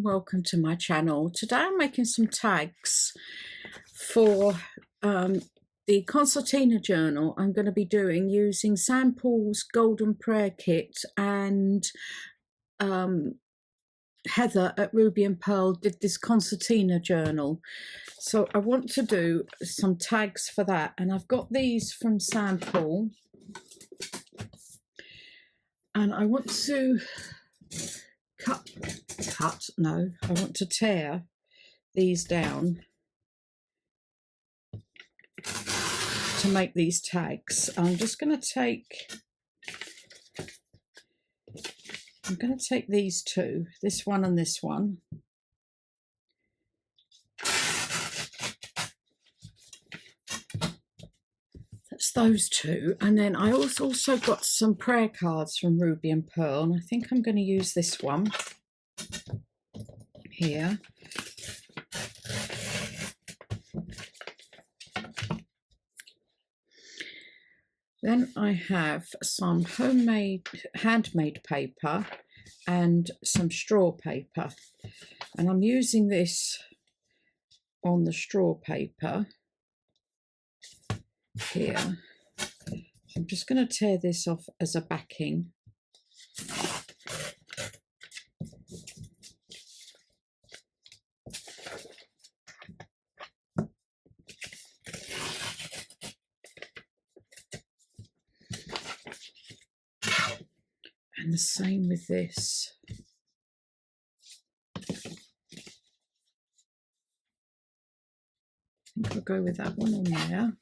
and welcome to my channel. Today I'm making some tags for the concertina journal I'm going to be doing using St. Paul's Golden Prayer Kit, and Heather at Ruby and Pearl did this concertina journal. So I want to do some tags for that, and I've got these from St. Paul, and I want to I want to tear these down to make these tags. I'm going to take these two, this one and this one. That's those two. And then I also got some prayer cards from Ruby and Pearl, and I think I'm going to use this one here. Then I have some handmade paper and some straw paper, and I'm using this on the straw paper here. So I'm just going to tear this off as a backing. And the same with this. I think I'll go with that one on there.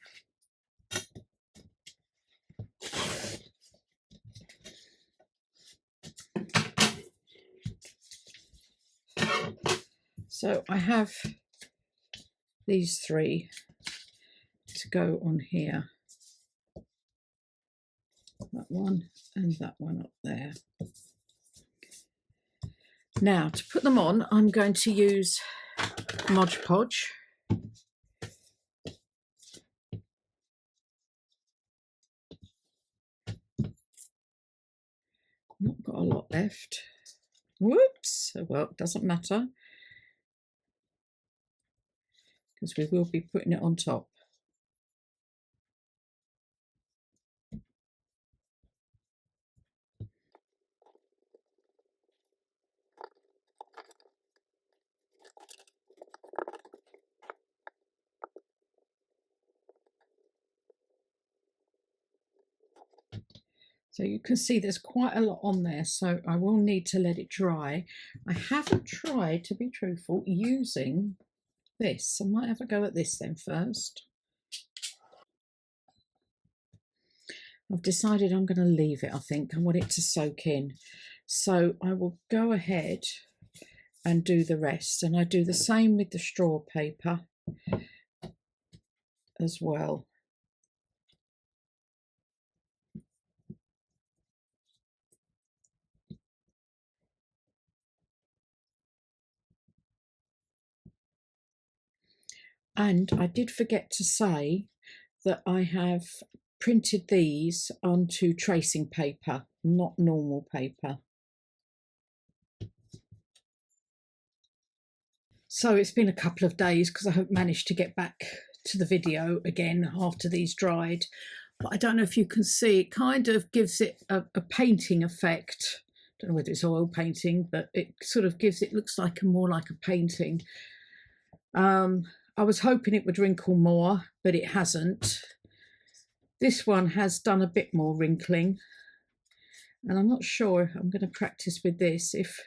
So I have these three to go on here. That one and that one up there. Now to put them on, I'm going to use Mod Podge. Not got a lot left. Whoops! Well, it doesn't matter, because we will be putting it on top. So you can see there's quite a lot on there, so I will need to let it dry. I haven't tried, to be truthful, using this. I might have a go at this then first. I've decided I'm going to leave it, I think. I want it to soak in. So I will go ahead and do the rest. And I do the same with the straw paper as well. And I did forget to say that I have printed these onto tracing paper, not normal paper. So it's been a couple of days because I haven't managed to get back to the video again after these dried. But I don't know if you can see, it kind of gives it a painting effect. I don't know whether it's oil painting, but it sort of gives it, looks like more like a painting. I was hoping it would wrinkle more, but it hasn't. This one has done a bit more wrinkling, and I'm not sure, I'm going to practice with this. If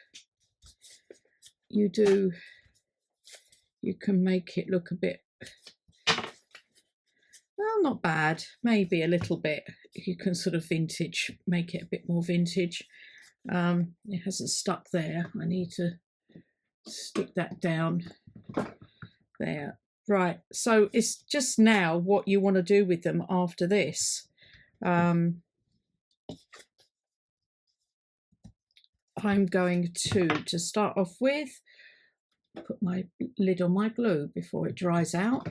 you do, you can make it look a bit, well, not bad, maybe a little bit. You can sort of vintage, make it a bit more vintage. It hasn't stuck there. I need to stick that down there. Right, so it's just now what you want to do with them after this. I'm going to start off with, put my lid on my glue before it dries out.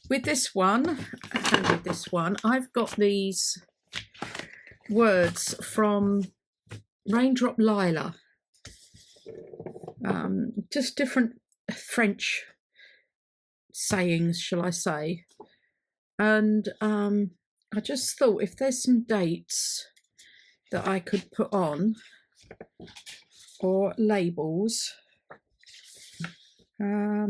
With this one and with this one, I've got these words from Raindrop Lila. just different French sayings, shall I say. And I just thought if there's some dates that I could put on, or labels. Yeah,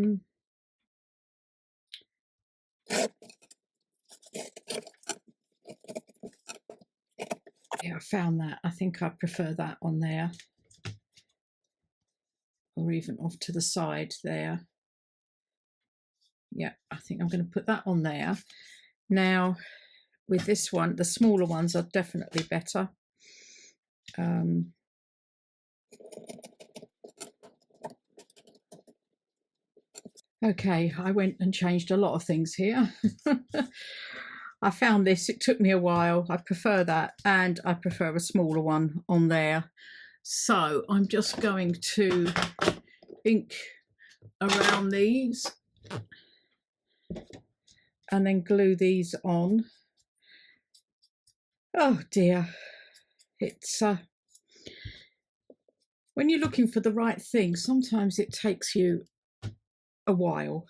I found that. I think I prefer that on there, or even off to the side there. Yeah, I think I'm going to put that on there. Now, with this one, the smaller ones are definitely better. Okay, I went and changed a lot of things here. I found this, it took me a while. I prefer that, and I prefer a smaller one on there. So I'm just going to ink around these and then glue these on. Oh dear, it's when you're looking for the right thing, sometimes it takes you a while.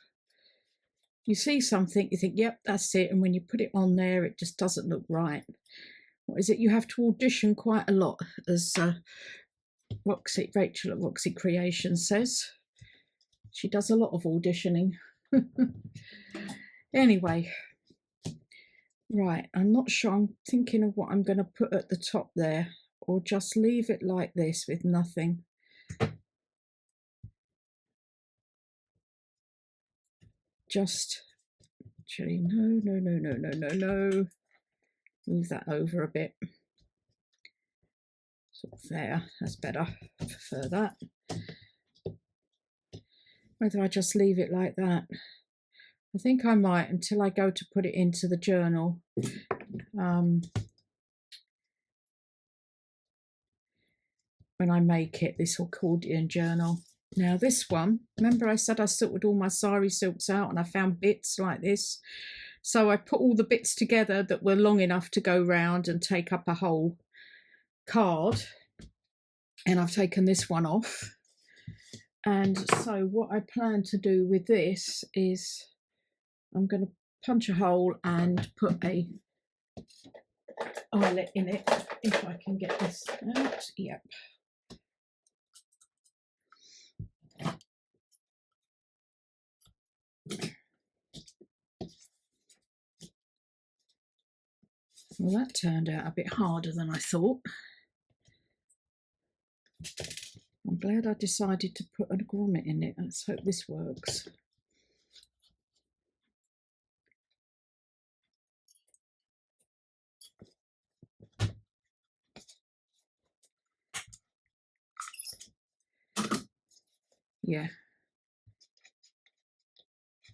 You see something, you think, yep, that's it, and when you put it on there, it just doesn't look right. What is it? You have to audition quite a lot, as Rachel at Roxy Creation says. She does a lot of auditioning. Anyway, right, I'm not sure. I'm thinking of what I'm going to put at the top there, or just leave it like this with nothing. Just actually, no. Move that over a bit. Sort of there, that's better. I prefer that. Whether I just leave it like that. I think I might until I go to put it into the journal. When I make it, this accordion journal. Now this one, remember I said I sorted all my sari silks out and I found bits like this. So I put all the bits together that were long enough to go round and take up a whole card. And I've taken this one off. And so what I plan to do with this is I'm going to punch a hole and put a eyelet in it, if I can get this out. Yep. Well, that turned out a bit harder than I thought. I'm glad I decided to put a grommet in it. Let's hope this works. Yeah.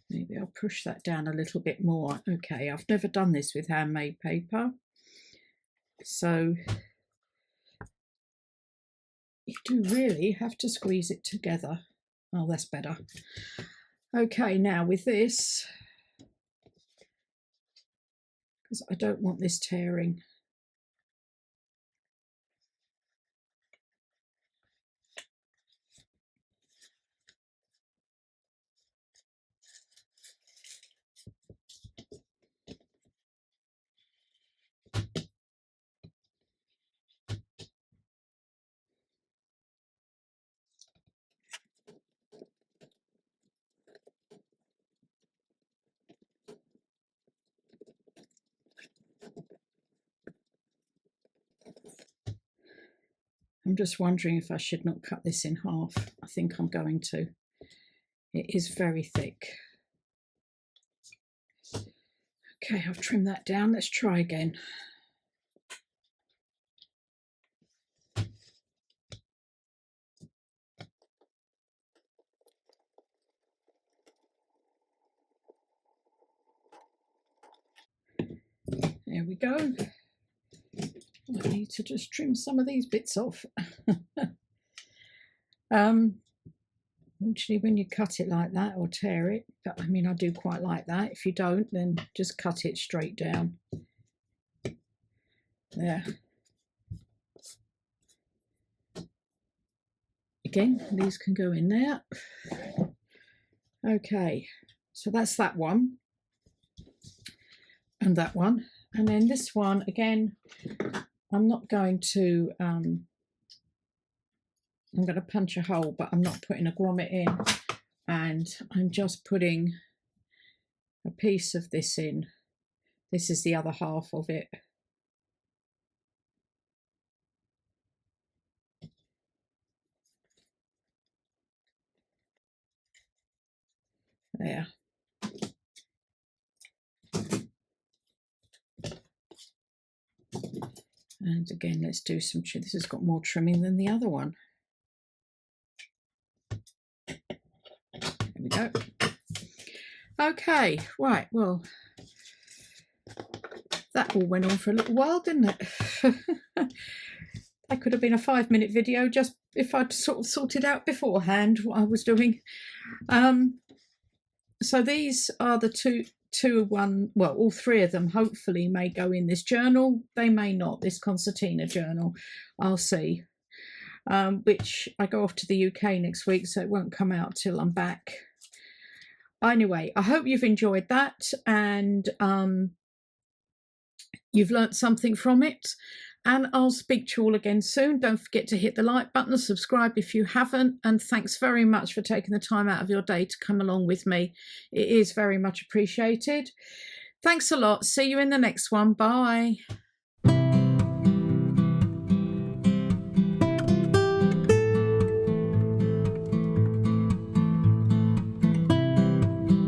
Maybe I'll push that down a little bit more. Okay, I've never done this with handmade paper. So you do really have to squeeze it together. Oh, that's better. Okay, now with this, because I don't want this tearing. I'm just wondering if I should not cut this in half. I think I'm going to. It is very thick. Okay, I've trimmed that down. Let's try again. There we go. I need to just trim some of these bits off. Actually, when you cut it like that or tear it, but I mean, I do quite like that. If you don't, then just cut it straight down. There. again, these can go in there. Okay, so that's that one and that one, and then this one again, I'm not going to I'm going to punch a hole, but I'm not putting a grommet in, and I'm just putting a piece of this in. This is the other half of it. There. And again, let's do some trim. This has got more trimming than the other one. There we go. Okay, right, well, that all went on for a little while, didn't it? That could have been a 5-minute video just if I'd sort of sorted out beforehand what I was doing. So these are the well, all three of them hopefully may go in this journal. They may not, this concertina journal. I'll see. Which I go off to the UK next week, so it won't come out till I'm back. Anyway, I hope you've enjoyed that, and you've learnt something from it, and I'll speak to you all again soon. Don't forget to hit the like button, subscribe if you haven't, and thanks very much for taking the time out of your day to come along with me. It is very much appreciated. Thanks a lot. See you in the next one. Bye.